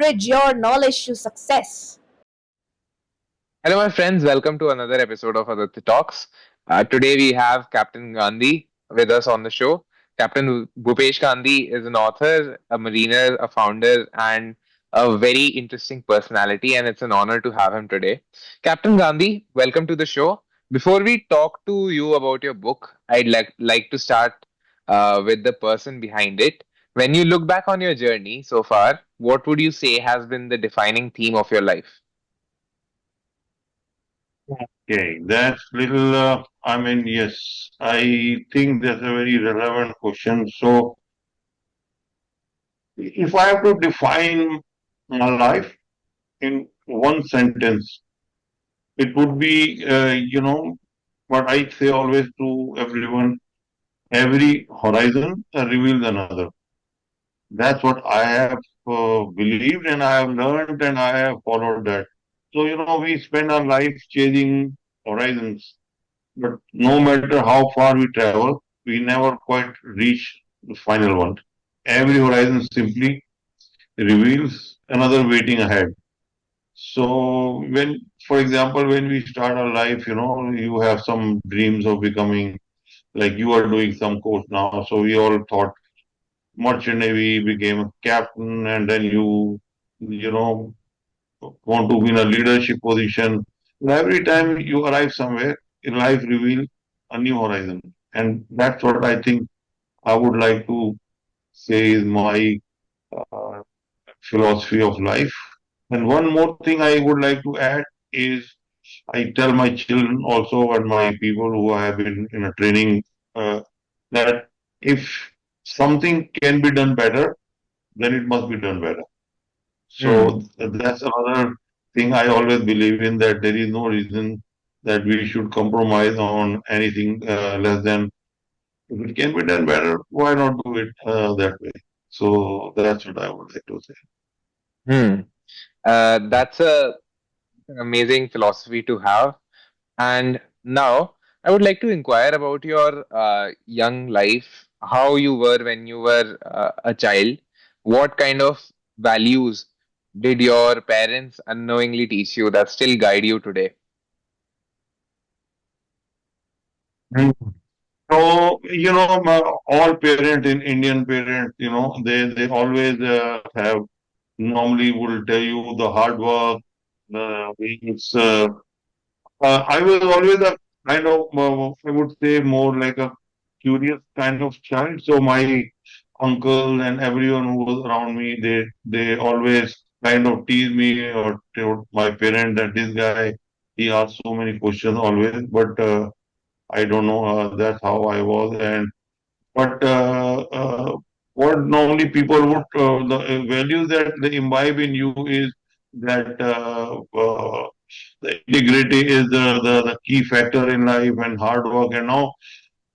leverage your knowledge to success. Hello, my friends. Welcome to another episode of Adhitya Talks. Today we have Captain Gandhi with us on the show. Captain Bhupesh Gandhi is an author, a mariner, a founder, and a very interesting personality, and it's an honor to have him today. Captain Gandhi, welcome to the show. Before we talk to you about your book, I'd like to start with the person behind it. When you look back on your journey so far, what would you say has been the defining theme of your life? Okay, that's little, yes, I think that's a very relevant question. So, if I have to define my life in one sentence, it would be, what I say always to everyone, every horizon reveals another. That's what I have believed and I have learned and I have followed that. So, we spend our life chasing horizons. But no matter how far we travel, we never quite reach the final one. Every horizon simply reveals another waiting ahead. So for example, when we start our life, you have some dreams of becoming like you are doing some course now. So we all thought merchant navy became a captain, and then you know, want to be in a leadership position. And every time you arrive somewhere, life reveals a new horizon. And that's what I think I would like to say is my uh, philosophy of life. And one more thing I would like to add is I tell my children also and my people who have been in a training that if something can be done better, then it must be done better. Hmm. So that's another thing I always believe in, that there is no reason that we should compromise on anything less than if it can be done better, why not do it that way? So that's what I would like to say. Hmm. That's a amazing philosophy to have. And now I would like to inquire about your young life, how you were when you were a child. What kind of values did your parents unknowingly teach you that still guide you today? Mm. So, all parents in Indian parents, they always have normally will tell you the hard work, it's, I was always a kind of, I would say more like a curious kind of child. So my uncle and everyone who was around me, they always kind of tease me or told my parent that this guy, he asked so many questions always, but I don't know. That's how I was, and but what normally people would the values that they imbibe in you is that the integrity is the key factor in life and hard work. And now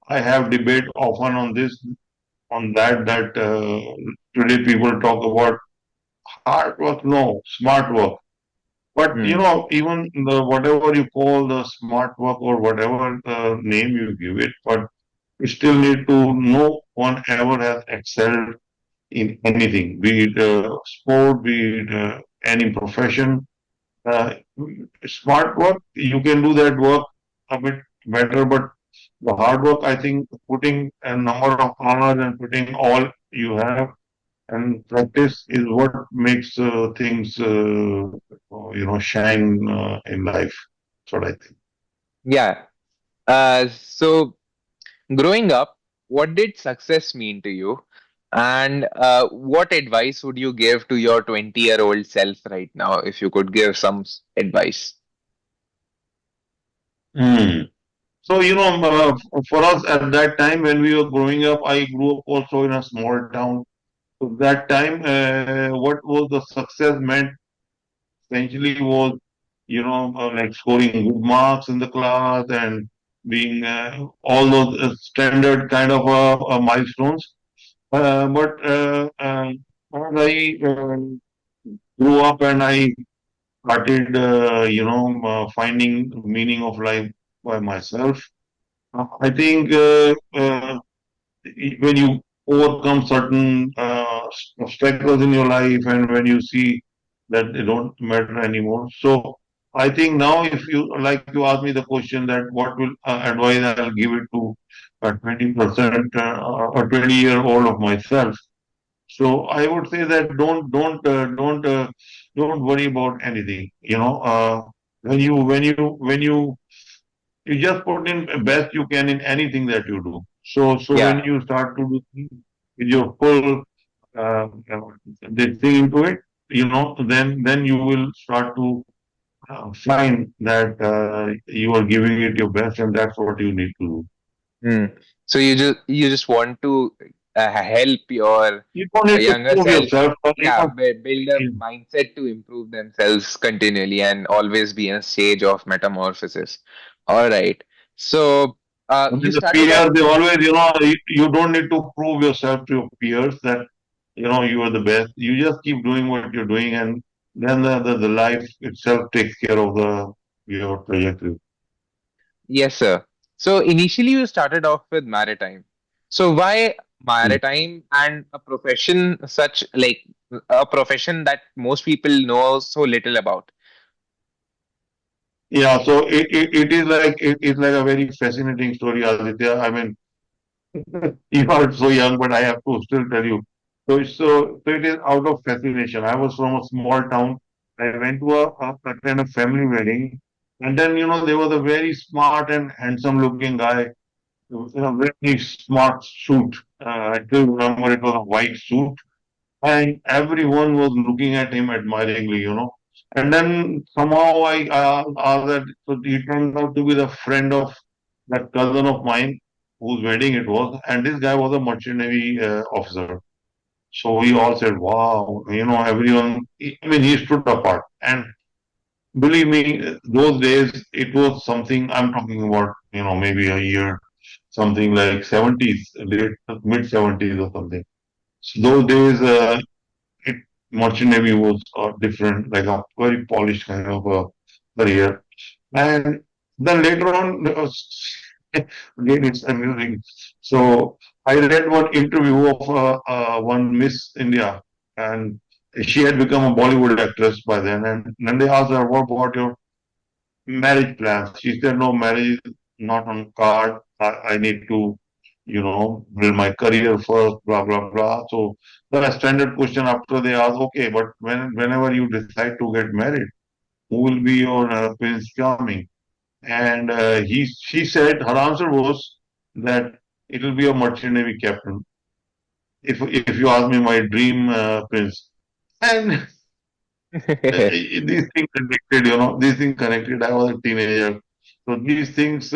I have debate often on this on that today people talk about hard work, no smart work. But Hmm. even the whatever you call the smart work or whatever name you give it, but you still need to no one ever has excelled in anything, be it sport, be it any profession. Uh, Smart work, you can do that work a bit better, but the hard work, I think, putting a number of hours and putting all you have and practice is what makes things, shine in life. That's what I think. Yeah. So growing up, what did success mean to you? And what advice would you give to your 20-year-old self right now if you could give some advice? Hmm. So, for us at that time when we were growing up, I grew up also in a small town. So that time, what was the success meant essentially was, like scoring good marks in the class and being all those standard kind of milestones. But as I grew up and I started, finding meaning of life by myself, I think when you overcome certain obstacles in your life and when you see that they don't matter anymore. So I think now, if you like, you ask me the question that what will advice I'll give it to a 20% or 20-year-old of myself. So I would say that don't worry about anything. When you just put in best you can in anything that you do. So when Yeah. you start to do things with your full this thing into it, then you will start to find that you are giving it your best, and that's what you need to do. Hmm. So you just want to help your You don't need to younger prove self, yourself, but yeah, build a mindset to improve themselves continually and always be in a stage of metamorphosis. All right. So I you mean, the started off peers, they with always, you don't need to prove yourself to your peers that, you are the best. You just keep doing what you're doing, and then the life itself takes care of your trajectory. yes, sir. So initially you started off with maritime. So why Mm. maritime and a profession such like a profession that most people know so little about? Yeah, so it's like a very fascinating story, Aditya. I mean, you are so young, but I have to still tell you. So it is out of fascination. I was from a small town. I went to a kind of family wedding, and then there was a very smart and handsome looking guy in a very smart suit. I still remember it was a white suit, and everyone was looking at him admiringly. And then somehow that so he turned out to be the friend of that cousin of mine whose wedding it was, and this guy was a merchant navy officer. So we all said, "Wow!" Everyone. I mean, he stood apart, and believe me, those days it was something. I'm talking about, maybe a year, something like 70s, late mid 70s or something. So those days, it merchant navy was different, like a very polished kind of a career. And then later on, again, it's amusing. So I read one interview of one Miss India, and she had become a Bollywood actress by then. And then they asked her, "What about your marriage plans?" She said, "No, marriage is not on card. I need to, build my career first, blah, blah, blah." So the standard question after they ask, "Okay, but whenever you decide to get married, who will be your Prince Charming?" And she said her answer was that it will be a merchant navy captain. If you ask me my dream prince, and these things connected, these things connected. I was a teenager, so these things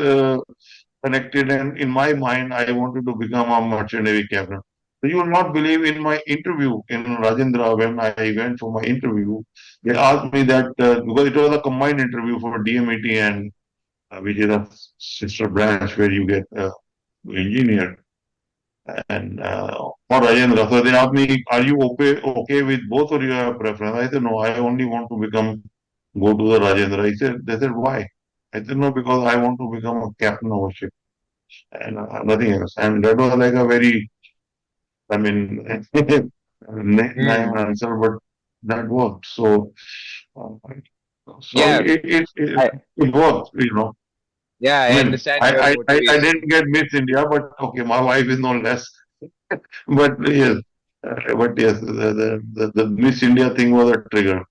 connected, and in my mind, I wanted to become a merchant navy captain. So you will not believe in my interview in Rajendra when I went for my interview. They asked me that because it was a combined interview for DMET and which is a sister branch where you get engineered. And for Rajendra, so they asked me, "Are you okay with both, or you have preference?" I said, "No, I only want to go to the Rajendra." They said, "Why?" I said, "No, because I want to become a captain of a ship and nothing else." And that was like a very, I mean, naive Hmm. answer, but that worked. Uh, so Yeah, I it worked. yeah, I I mean, understand your I didn't motivation. get Miss India, but okay, my wife is no less. But yes, the Miss India thing was a trigger.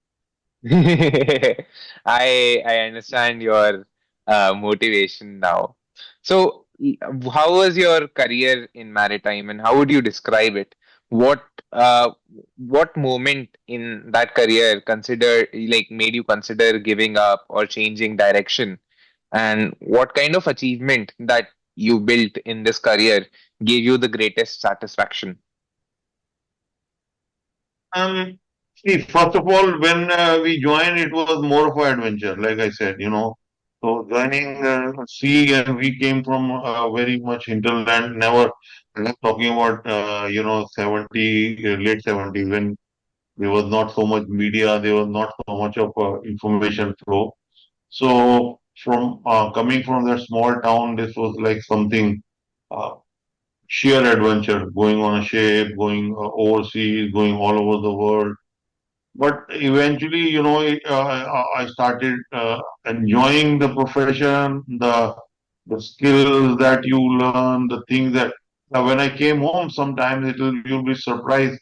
I understand your motivation now. So, how was your career in maritime, and how would you describe it? What what moment in that career consider like made you consider giving up or changing direction? And what kind of achievement that you built in this career gave you the greatest satisfaction? See, first of all, when we joined, it was more of an adventure, like I said. So joining sea, and we came from very much hinterland. Never, I'm not talking about 70, late 70s, when there was not so much media, there was not so much of information flow. So from coming from that small town, this was like something uh, sheer adventure, going on a ship, going overseas, going all over the world. But eventually, I started enjoying the profession, the skills that you learn, the things that when I came home, sometimes you'll be surprised.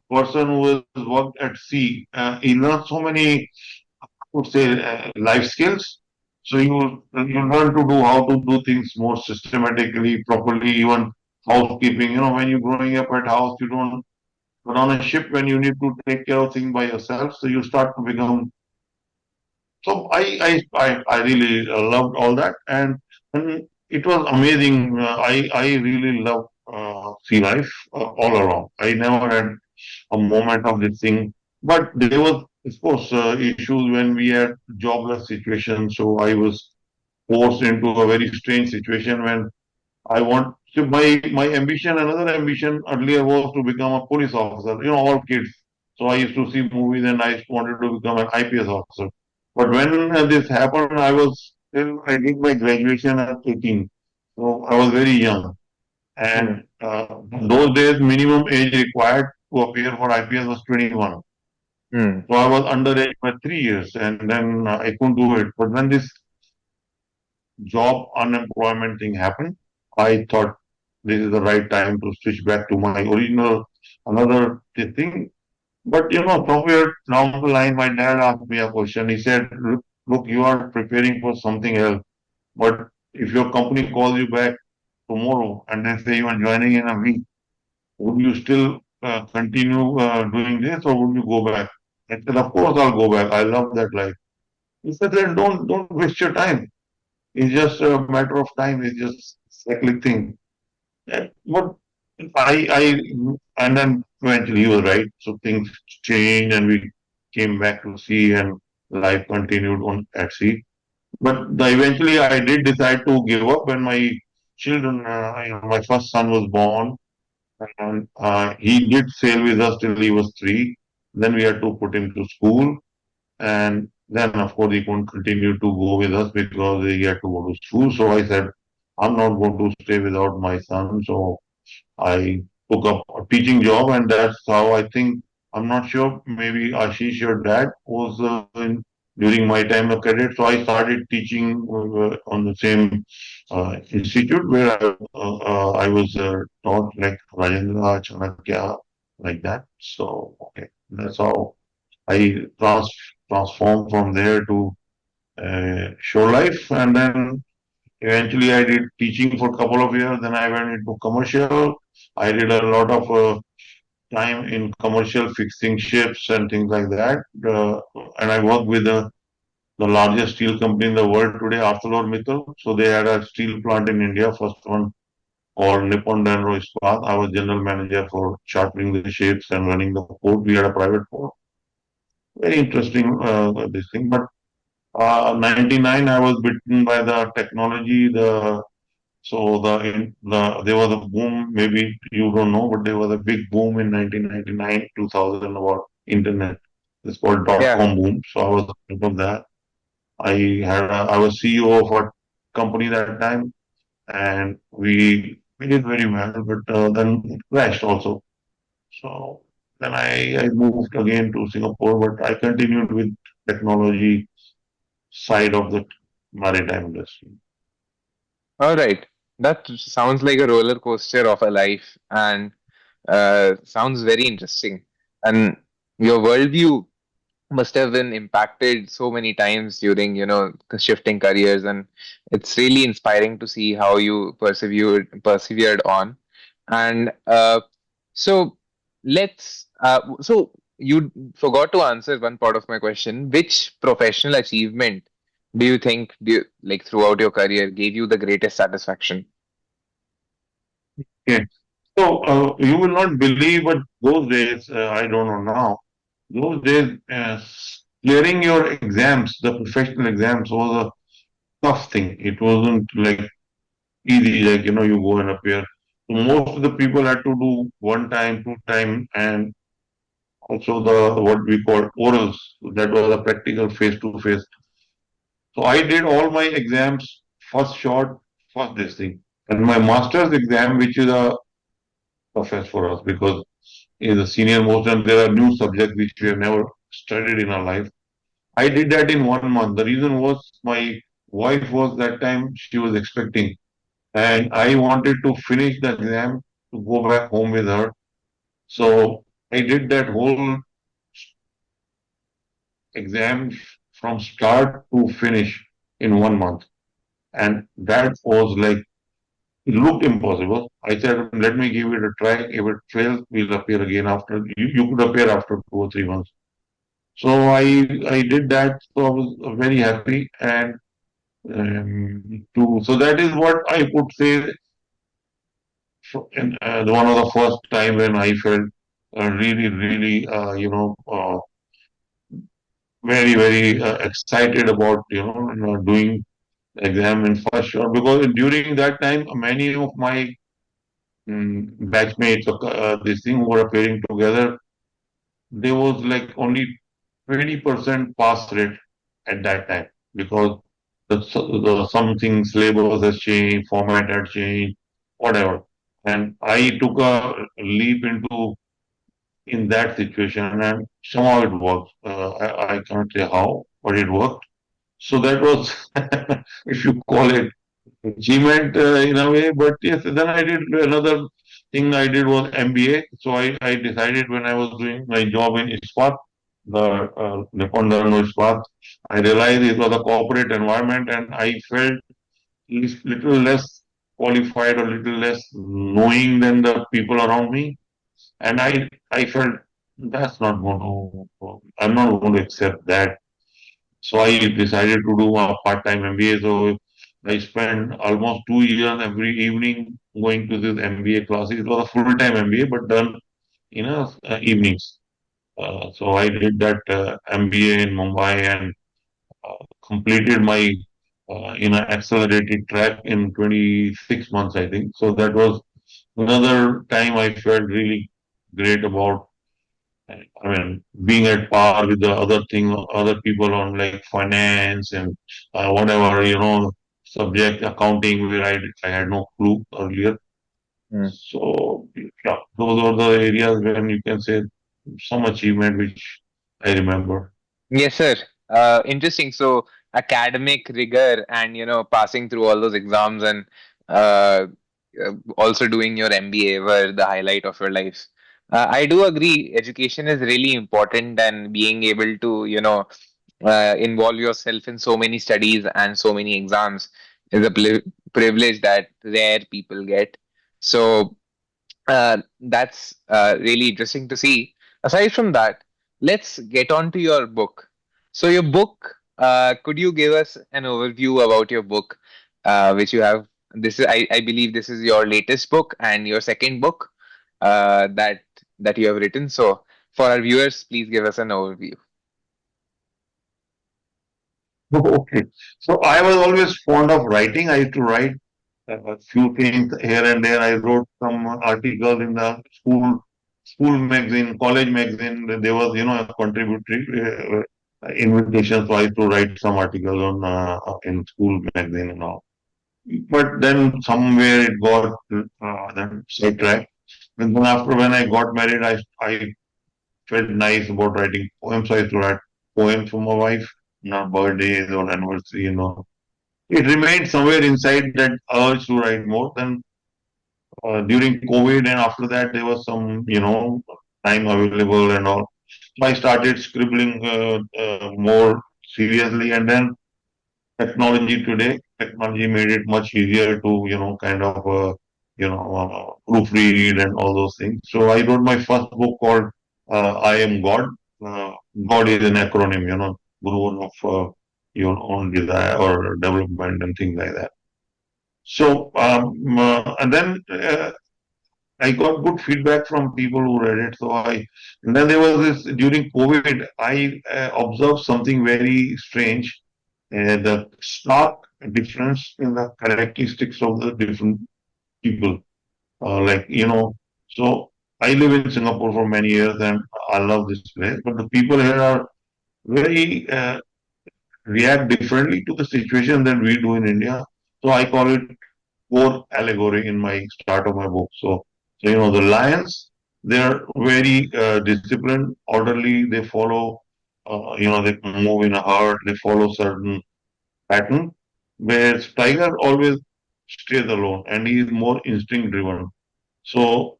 Person who has worked at sea, he learns so many, I would say, life skills. So you learn to do how to do things more systematically, properly, even housekeeping. When you're growing up at house, you don't. But on a ship, when you need to take care of things by yourself, so you start to become. So I really loved all that, and it was amazing. I really loved sea life all around. I never had a moment of this thing. But there was, of course, issues when we had jobless situations. So I was forced into a very strange situation when I want so my ambition, another ambition earlier was to become a police officer. All kids. So I used to see movies and I wanted to become an IPS officer. But when this happened, I did my graduation at 18. So I was very young. Hmm. And those days, minimum age required to appear for IPS was 21. Hmm. So I was underage by 3 years, and then I couldn't do it. But when this job unemployment thing happened, I thought this is the right time to switch back to my original another thing. But somewhere down the line, my dad asked me a question. He said, "Look, you are preparing for something else. But if your company calls you back tomorrow and they say you are joining in a week, would you still continue doing this, or would you go back?" I said, "Of course, I'll go back. I love that life." He said, "Then don't waste your time. It's just a matter of time. It's just cyclic thing." But I, and then eventually he was right. So things changed and we came back to sea and life continued on at sea. But eventually I did decide to give up when my children, my first son was born and he did sail with us till he was 3. Then we had to put him to school and then, of course, he couldn't continue to go with us because he had to go to school. So I said, I'm not going to stay without my son. So I took up a teaching job, and that's how I think. I'm not sure. Maybe Ashish, your dad, was during my time a cadet. So I started teaching on the same institute where I was taught like Rajendra, Chanakya, like that. So okay, that's how I transformed from there to show life, and then eventually I did teaching for a couple of years. Then I went into commercial. I did a lot of time in commercial fixing ships and things like that. And I worked with the largest steel company in the world today, ArcelorMittal. So they had a steel plant in India, first one called Nippon Danro Ispat. I was general manager for chartering the ships and running the port. We had a private port. Very interesting this thing, but 99, I was bitten by the technology. There was a boom. Maybe you don't know, but there was a big boom in 1999, 2000 about internet. It's called dot Yeah. com boom. So I was part of that. I was CEO of a company that time, and we did very well. But then it crashed also. So then I moved again to Singapore, but I continued with technology side of the maritime industry. All right. That sounds like a roller coaster of a life and sounds very interesting. And your worldview must have been impacted so many times during, the shifting careers, and it's really inspiring to see how you persevered on. And so so you forgot to answer one part of my question. Which professional achievement do you think like throughout your career gave you the greatest satisfaction? Okay. So you will not believe, but those days, I don't know now, those days, clearing your exams, the professional exams, was a tough thing. It wasn't like easy, like, you go and appear. So most of the people had to do one time, two time, and also the what we call orals. That was a practical face to face. So I did all my exams first shot, first this thing. And my master's exam, which is a toughest for us because is a senior most and there are new subjects which we have never studied in our life. I did that in 1 month. The reason was my wife was that time she was expecting, and I wanted to finish the exam to go back home with her. So I did that whole exam from start to finish in 1 month. And that was like, it looked impossible. I said, let me give it a try. If it fails, we'll appear again after, you could appear after 2 or 3 months. So I did that. So I was very happy. And so that is what I could say in, one of the first time when I felt really, really, very, very excited about, doing exam in first shot, because during that time many of my batchmates, this thing who were appearing together, there was like only 20% pass rate at that time, because the something syllabus has changed, format had changed, whatever. And I took a leap into in that situation, and somehow it worked. I cannot say how, but it worked. So that was, if you call it achievement in a way. But yes, then I did another thing I did was MBA. So I decided when I was doing my job in Ispat, Nippon Dharma Ispat, I realized it was a corporate environment, and I felt little less qualified or little less knowing than the people around me. And I felt that's not going to, I'm not going to accept that. So I decided to do a part-time MBA. So I spent almost 2 years every evening going to this MBA classes. It was a full-time MBA, but done in evenings. So I did that MBA in Mumbai and completed my in an accelerated track in 26 months, I think. So that was another time I felt really great about, I mean, being at par with the other thing, other people on like finance and whatever, subject accounting where I had no clue earlier. Hmm. So yeah, those are the areas when you can say some achievement which I remember. Yes, sir. Interesting. So, academic rigor and passing through all those exams and uh, also doing your MBA were the highlight of your life. I do agree. Education is really important, and being able to involve yourself in so many studies and so many exams is a privilege that rare people get. So, that's really interesting to see. Aside from that, let's get on to your book. So, your book, could you give us an overview about your book, which you have? I believe, this is your latest book and your second book that you have written. So, for our viewers, please give us an overview. Okay. So I was always fond of writing. I used to write a few things here and there. I wrote some articles in the school magazine, college magazine. There was, a contributory invitation, so I used to write some articles on in school magazine and all. But then somewhere it got then sidetracked. And then after when I got married, I felt nice about writing poems. So I used to write poems for my wife, not birthdays or anniversary, It remained somewhere inside that urge to write more. Then during COVID and after that, there was some, time available and all. I started scribbling more seriously, and then technology made it much easier to, kind of, proofread and all those things. So I wrote my first book called I Am God. Uh, God is an acronym, Guru of your own desire or development and things like that. So, and then I got good feedback from people who read it. And then there was this during COVID, I observed something very strange. The stark difference in the characteristics of the different people. Like, so I live in Singapore for many years and I love this place, but the people here are very, react differently to the situation than we do in India. So I call it core allegory in my start of my book. So the lions, they are very disciplined, orderly. They follow. they move in a herd, they follow certain pattern, whereas tiger always stays alone and he is more instinct driven. So,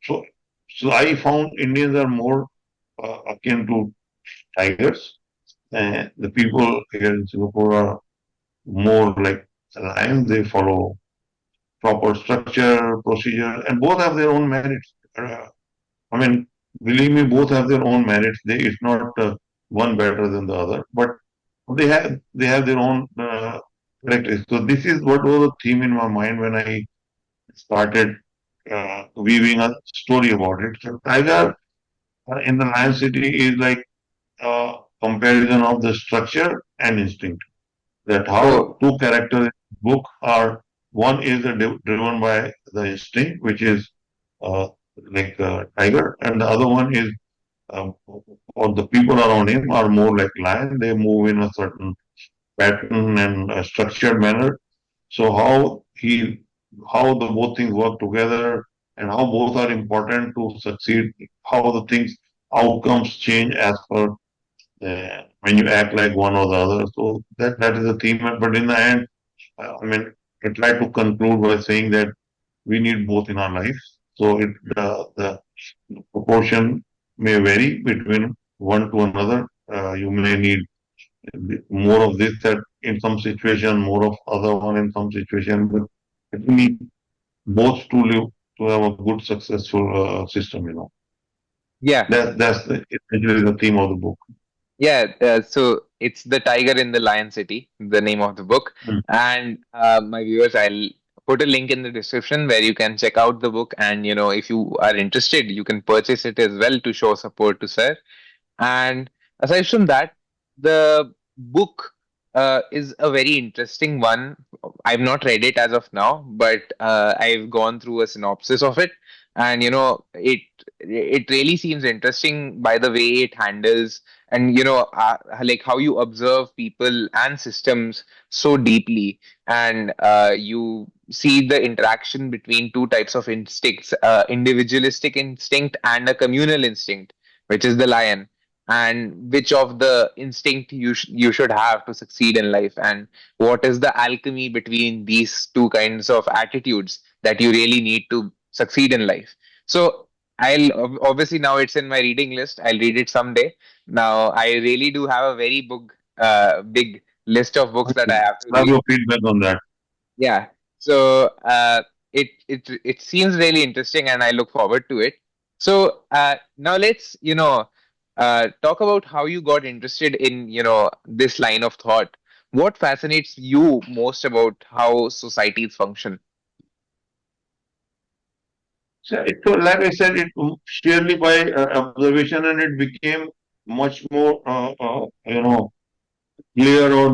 so, so I found Indians are more akin to tigers, and the people here in Singapore are more like lions. They follow proper structure, procedure, and both have their own merits. I mean, believe me, both have their own merits. It's not one better than the other, but they have their own characteristics. So this is what was the theme in my mind when I started weaving a story about it. So Tiger in the Lion City is like a comparison of the structure and instinct. That how Oh, two characters in the book are, one is driven by the instinct, which is uh, like tiger, and the other one is or the people around him are more like lion. They move in a certain pattern and a structured manner. So how the both things work together and how both are important to succeed, how the things outcomes change as per when you act like one or the other. So that is the theme. But in the end, I mean, I try to conclude by saying that we need both in our lives. So the proportion may vary between one to another. You may need more of this that in some situation, more of other one in some situation, but we need both to live to have a good, successful system. yeah. Essentially the theme of the book. Yeah, so it's The Tiger in the Lion City, the name of the book. Mm. And my viewers, I'll put a link in the description where you can check out the book. And, if you are interested, you can purchase it as well to show support to Sir. And aside from that, the book is a very interesting one. I've not read it as of now, but I've gone through a synopsis of it, and it really seems interesting by the way it handles, and like how you observe people and systems so deeply, and you see the interaction between two types of instincts, individualistic instinct and a communal instinct, which is the lion, and which of the instinct you should have to succeed in life, and what is the alchemy between these two kinds of attitudes that you really need to succeed in life. So obviously now it's in my reading list. I'll read it someday. Now I really do have a very big list of books that I Okay. have to Have read. your feedback on that. Yeah. So it seems really interesting, and I look forward to it. So now let's talk about how you got interested in this line of thought. What fascinates you most about how societies function? So like I said, it sheerly by observation, and it became much more, clear or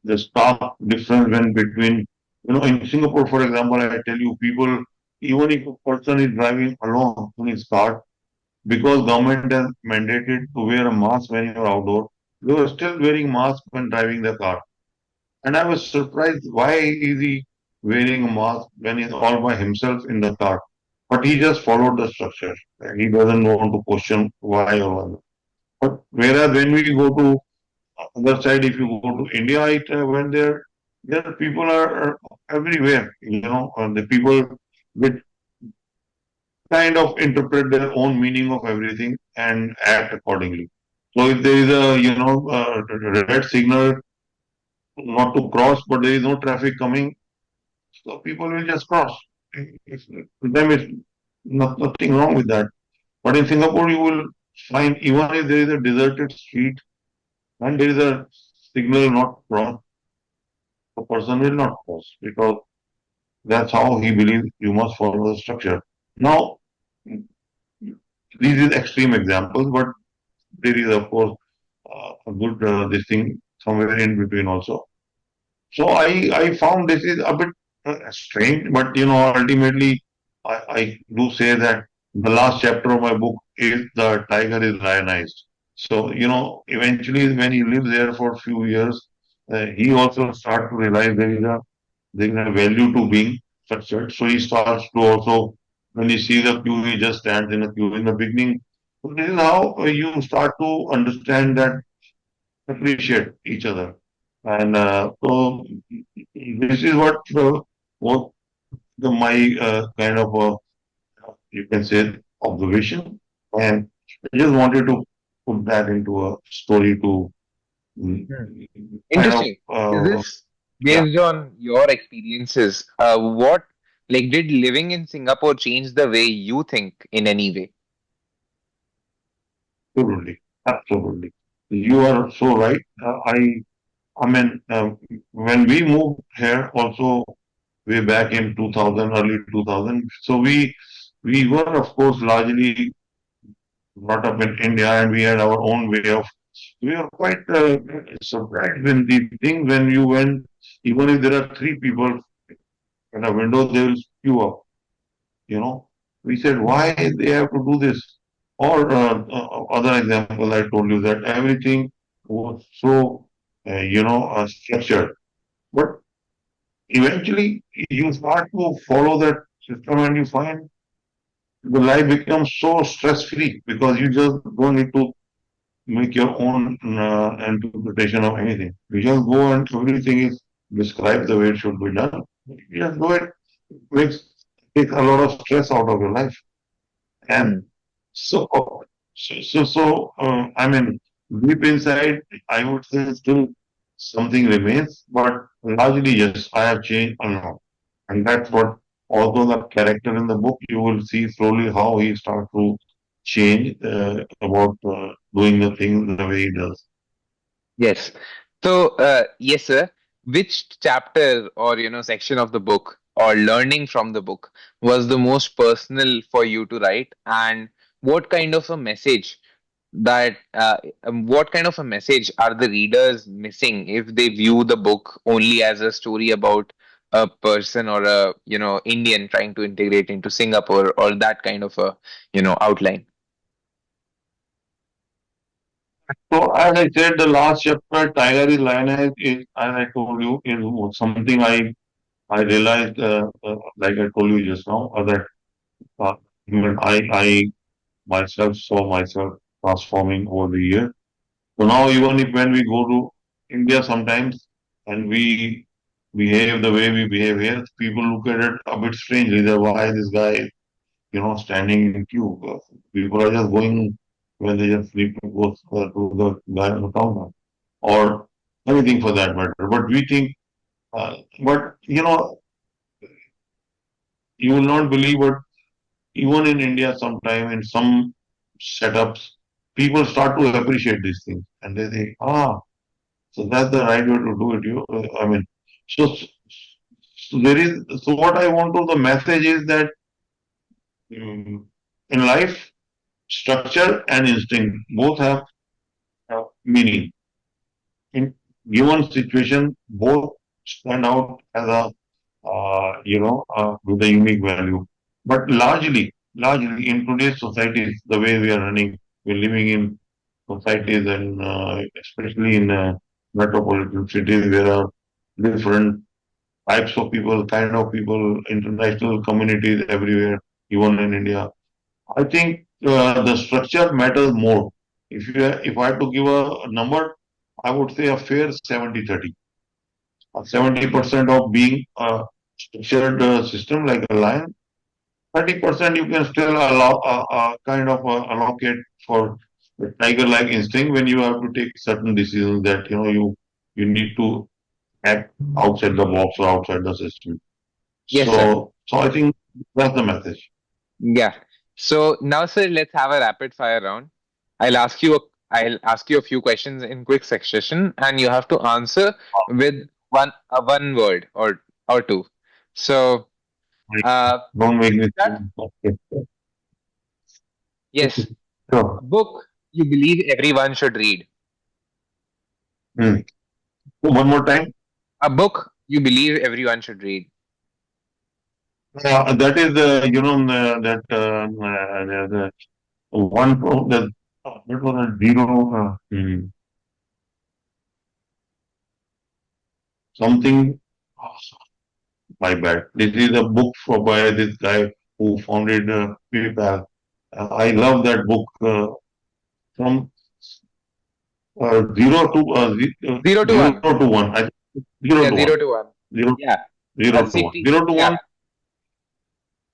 the stark difference when between, in Singapore, for example, I tell you, people, even if a person is driving alone in his car, because government has mandated to wear a mask when you're outdoor, they were still wearing mask when driving the car. And I was surprised why is he wearing a mask when he's all by himself in the car. But he just followed the structure. He doesn't want to question why or why. But whereas when we go to other side, if you go to India, when there people are everywhere, and the people with kind of interpret their own meaning of everything and act accordingly. So if there is a red signal not to cross, but there is no traffic coming, so people will just cross. To them, it's nothing wrong with that. But in Singapore, you will find even if there is a deserted street and there is a signal not crossed, the person will not cross because that's how he believes you must follow the structure. Now, these are extreme examples, but there is, of course, a good this thing somewhere in between also. So I found this is a bit strange, but ultimately I do say that the last chapter of my book is the tiger is lionized. So eventually when he lives there for a few years, he also starts to realize there is a value to being structured. So he starts to also when he sees a queue, he just stands in a queue. In the beginning, So this is how you start to understand that, appreciate each other. And so this is what my kind of you can say observation, and I just wanted to put that into a story to mm, Hmm. kind of Interesting. Is this yeah, based on your experiences? What, like, did living in Singapore change the way you think in any way? absolutely, absolutely. You are so right. I mean, when we moved here also way back in 2000, early 2000, so we were of course largely brought up in India, and we had our own way of. We were quite surprised when the thing when you went, even if there are three people at a window, they will queue up. You know, we said why they have to do this. Or other example, I told you that everything was so structured, but eventually you start to follow that system, and you find the life becomes so stress free because you just don't need to make your own interpretation of anything. You just go and everything is described the way it should be done. You just do it, makes takes a lot of stress out of your life. And Hmm. so, I mean, deep inside, I would say still something remains, but largely, yes, I have changed a lot. And that's what, although the character in the book, you will see slowly how he starts to change about doing the things the way he does. Yes. So, yes, sir. Which chapter or section of the book or learning from the book was the most personal for you to write, and what kind of a message what kind of a message are the readers missing if they view the book only as a story about a person or a Indian trying to integrate into Singapore or that kind of a outline? So, as I said, the last chapter, Tiger is Lioness, is, as I told you, is something I realized, like I told you just now, that uh, when I myself saw myself transforming over the year. So now even if when we go to India sometimes and we behave the way we behave here, people look at it a bit strangely. That why this guy, standing in queue. People are just going when they just need to go to the guy on the counter or anything for that matter. But we think, but you will not believe, but even in India, sometime in some setups, people start to appreciate these things and they think, so that's the right way to do it. I mean, so, so there is. So what I want to. The message is that in life, structure and instinct both have meaning. In given situation, both stand out as a with a unique value. But largely in today's societies, the way we are running, we're living in societies and especially in metropolitan cities, there are different types of people, kind of people, international communities everywhere, even in India. I think the structure matters more. If I had to give a number, I would say a fair 70-30. 70% of being a structured system like a lion, 30% you can still allow kind of allocate for the tiger-like instinct when you have to take certain decisions that you need to act outside the box or outside the system. Yes, sir. So I think that's the message. Yeah. So now, sir, let's have a rapid fire round. I'll ask you a few questions in quick succession, and you have to answer with one word or two. So, Like, uh, don't make me that think. Okay. yes, Sure. a book you believe everyone should read. Hmm. One more time. A book you believe everyone should read. That is that the one that that was a zero something. My bad. This is a book for by this guy who founded PayPal. I love that book from zero to Zero to zero one. to one. I think zero Yeah, to one. zero to one. Zero, Yeah, zero a to one. city. Zero to Yeah, one.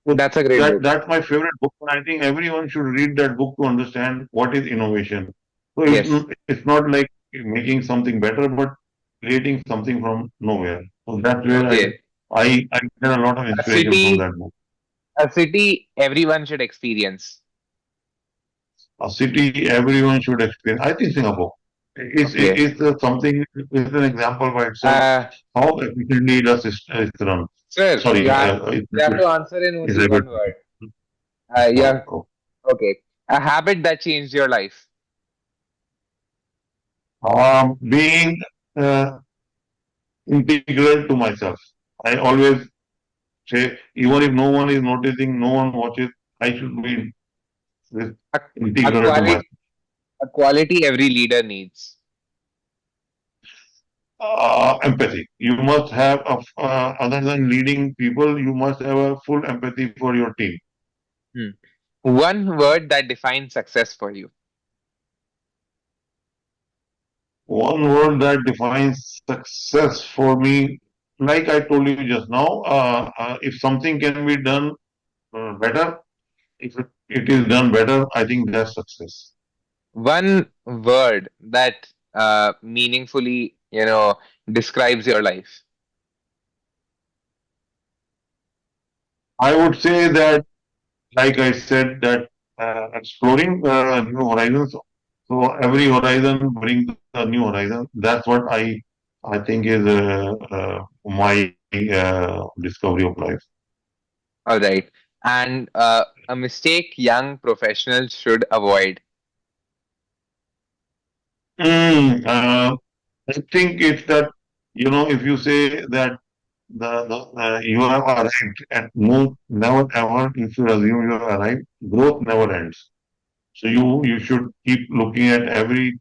So that's a great book. that's my favorite book, and I think everyone should read that book to understand what is innovation. So Yes. it's not like making something better, but creating something from nowhere. So that's where Okay. I get a lot of A inspiration from city, that book. a city everyone should experience. A city everyone should experience. I think Singapore Okay. is something is an example by itself Uh, how efficiently the system is run. Sir, Sorry, you have to answer in it's only a bit. one word. Oh, Yeah. oh. Okay. A habit that changed your life. Being integral to myself. I always say, even if no one is noticing, no one watches, I should be this A, a integral to myself. quality, a quality every leader needs. Empathy. You must have, other than leading people, you must have a full empathy for your team. Hmm. One word that defines success for you. One word that defines success for me, like I told you just now, if something can be done better, if it is done better, I think that's success. One word that meaningfully, describes your life. I would say that, like I said, that exploring new horizons. So every horizon brings a new horizon. That's what I think is my discovery of life. All right. And a mistake young professionals should avoid. I think it's that, if you say that you have arrived at no, never ever, if you assume you have arrived, growth never ends. So you should keep looking at every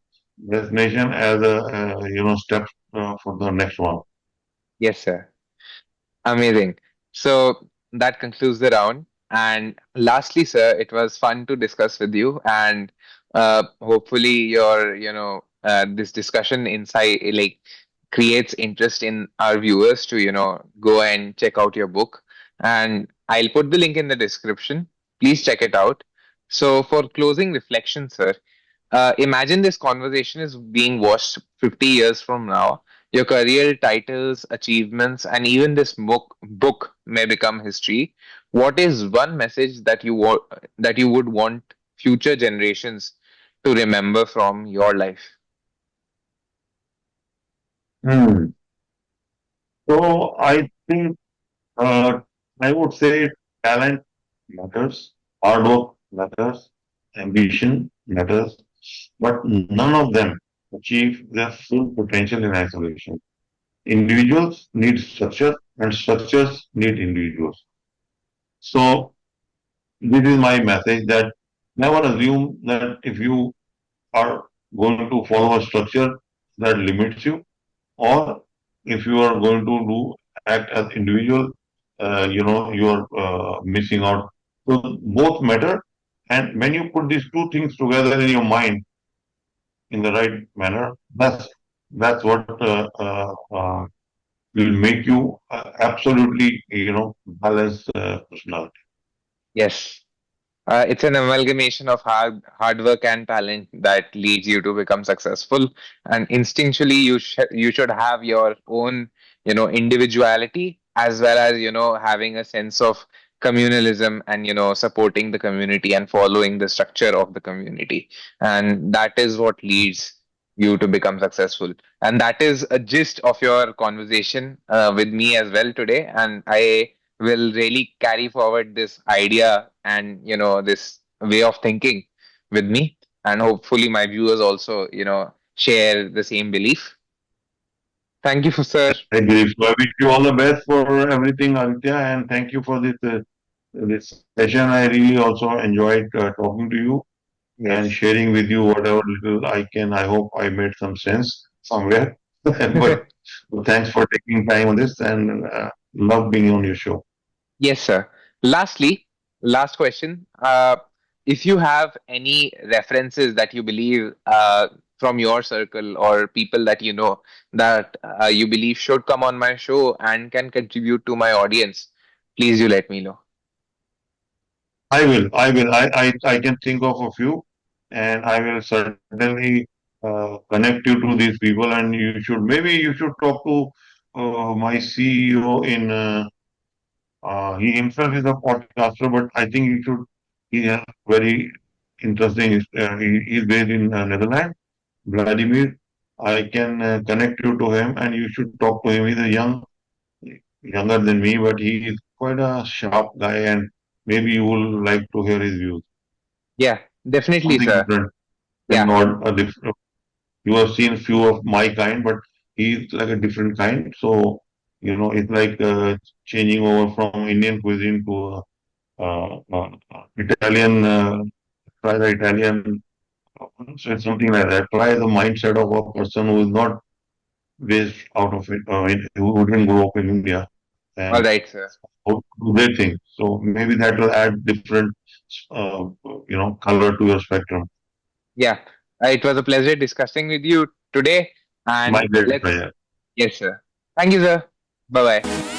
destination as a step for the next one. Yes, sir. Amazing. So that concludes the round. And lastly, sir, it was fun to discuss with you, and hopefully your, this discussion inside like creates interest in our viewers to, go and check out your book. And I'll put the link in the description. Please check it out. So for closing reflection, sir, imagine this conversation is being watched 50 years from now. Your career, titles, achievements, and even this book may become history. What is one message that you would want future generations to remember from your life? Hmm. So I think I would say talent matters, hard work matters, ambition matters, but none of them achieve their full potential in isolation. Individuals need structure, and structures need individuals. So this is my message that never assume that if you are going to follow a structure that limits you, or if you are going to do act as individual, you are missing out. So both matter, and when you put these two things together in your mind in the right manner, that's what will make you absolutely balanced personality. Yes. It's an amalgamation of hard work and talent that leads you to become successful. And instinctually, you should have your own, individuality as well as having a sense of communalism and supporting the community and following the structure of the community. And that is what leads you to become successful. And that is a gist of your conversation with me as well today. And I will really carry forward this idea and this way of thinking with me, and hopefully my viewers also share the same belief. Thank you for sir. I believe so. I wish you all the best for everything, Aditya, and thank you for this session. I really also enjoyed talking to you and Yes. sharing with you whatever little I can. I hope I made some sense somewhere. But thanks for taking time on this, and love being on your show. Yes, sir. Lastly, last question. if you have any references that you believe from your circle or people that you know that you believe should come on my show and can contribute to my audience, please do let me know. I will. I will. I can think of a few, and I will certainly connect you to these people. And you should maybe you should talk to my CEO in. He himself is a podcaster, but I think he should. He has very interesting. He's based in Netherlands, Vladimir. I can connect you to him, and you should talk to him. He's a younger than me, but he is quite a sharp guy, and maybe you will like to hear his views. Yeah, definitely, Something sir. different and Yeah. not a different. You have seen few of my kind, but he's like a different kind. So it's like changing over from Indian cuisine to Italian. Try the Italian, so it's something like that. Try the mindset of a person who is not based out of it, who didn't grow up in India, All and right, sir. how to do their thing. So maybe that will add different, uh, color to your spectrum. Yeah. It was a pleasure discussing with you today. My And great let's, pleasure. yes, sir. Thank you, sir. Bye bye.